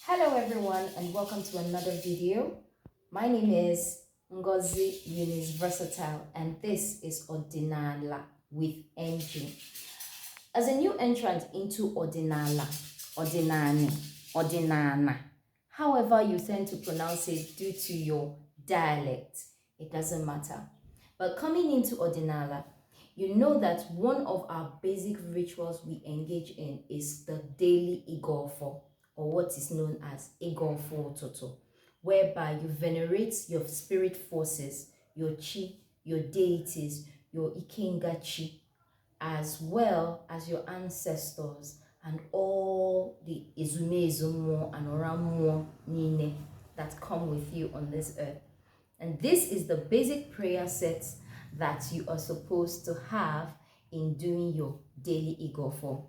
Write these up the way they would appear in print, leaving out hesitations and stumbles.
Hello everyone and welcome to another video. My name is Ngozi Eunice Versatile and this is Odinala with NG. As a new entrant into Odinala, Odinani, Odinana, however you tend to pronounce it due to your dialect, it doesn't matter. But coming into Odinala, you know that one of our basic rituals we engage in is the daily Igo Ofo, or what is known as Igo Ofo ututu, whereby you venerate your spirit forces, your chi, your deities, your ikengachi, as well as your ancestors and all the Izume Izumo and Oramuo Nine that come with you on this earth. And this is the basic prayer sets that you are supposed to have in doing your daily Igo Ofo.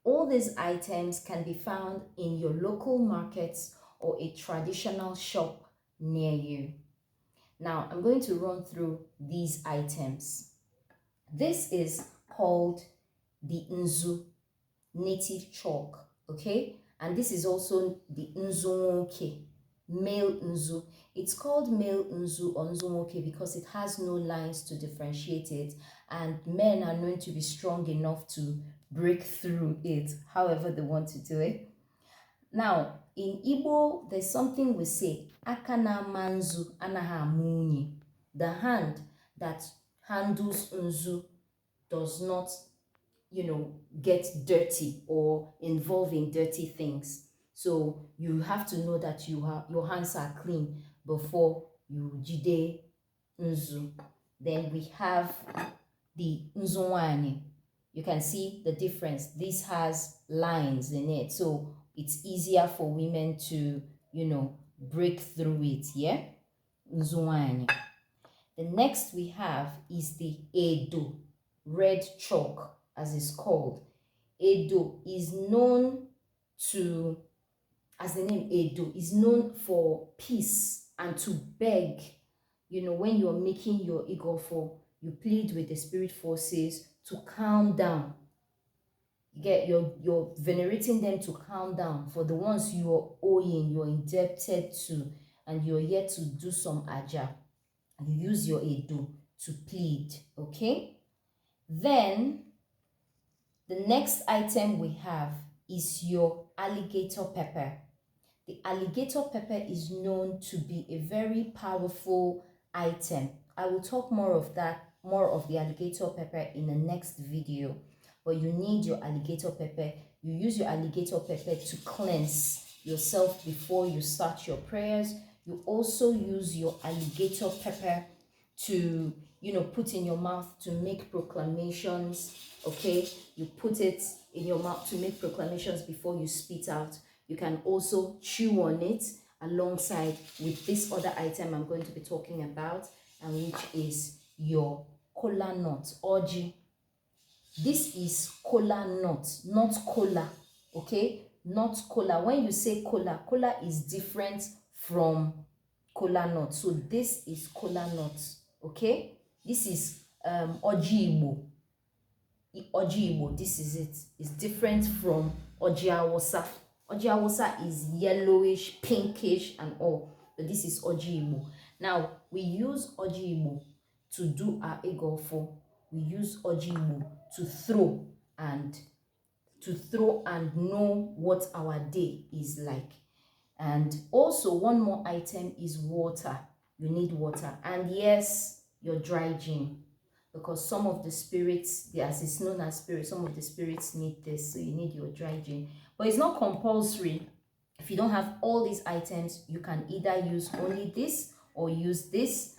All these items can be found in your local markets or a traditional shop near you. Now, I'm going to run through these items. This is called the Nzu, native chalk, okay? And this is also the Nzunwoke, male Nzu. It's called male Nzu or Nzunwoke because it has no lines to differentiate it, and men are known to be strong enough to break through it however they want to do it. Now, in Igbo, there's something we say, Akana manzu anaha munyi. The hand that handles Nzu does not, get dirty or involve in dirty things. So you have to know that your hands are clean before you jide Nzu. Then we have the Nzunwani. You can see the difference. This has lines in it, so it's easier for women to, break through it, yeah? Nzunwani. The next we have is the Edo, red chalk, as it's called. Edo is known to, as the name Edo, is known for peace and to beg. When you're making your Igo Ofo, you plead with the spirit forces to calm down. You're venerating them to calm down for the ones you're owing, you're indebted to, and you're yet to do some aja. You use your Edo to plead, okay? Then the next item we have is your alligator pepper. The alligator pepper is known to be a very powerful item. I will talk more of the alligator pepper in the next video. But you need your alligator pepper. You use your alligator pepper to cleanse yourself before you start your prayers. You also use your alligator pepper to, put in your mouth to make proclamations, okay? You put it in your mouth to make proclamations before you spit out. You can also chew on it alongside with this other item I'm going to be talking about, and which is your kola nut, oji. This is kola nut, not cola, okay? Not cola. When you say cola, cola is different from kola nut. So this is kola nut, okay? This is oji Igbo. Oji Igbo, this is it. It's different from oji Awosa. Oji Awosa is yellowish, pinkish and all. But this is oji Igbo. Now, we use oji Igbo to do our Igo Ofo. We use oji Igbo to throw and know what our day is like. And also one more item is water. You need water, and yes, your dry gin, because some of the spirits, as it's known as spirits, some of the spirits need this, so you need your dry gin. But it's not compulsory. If you don't have all these items, you can either use only this or use this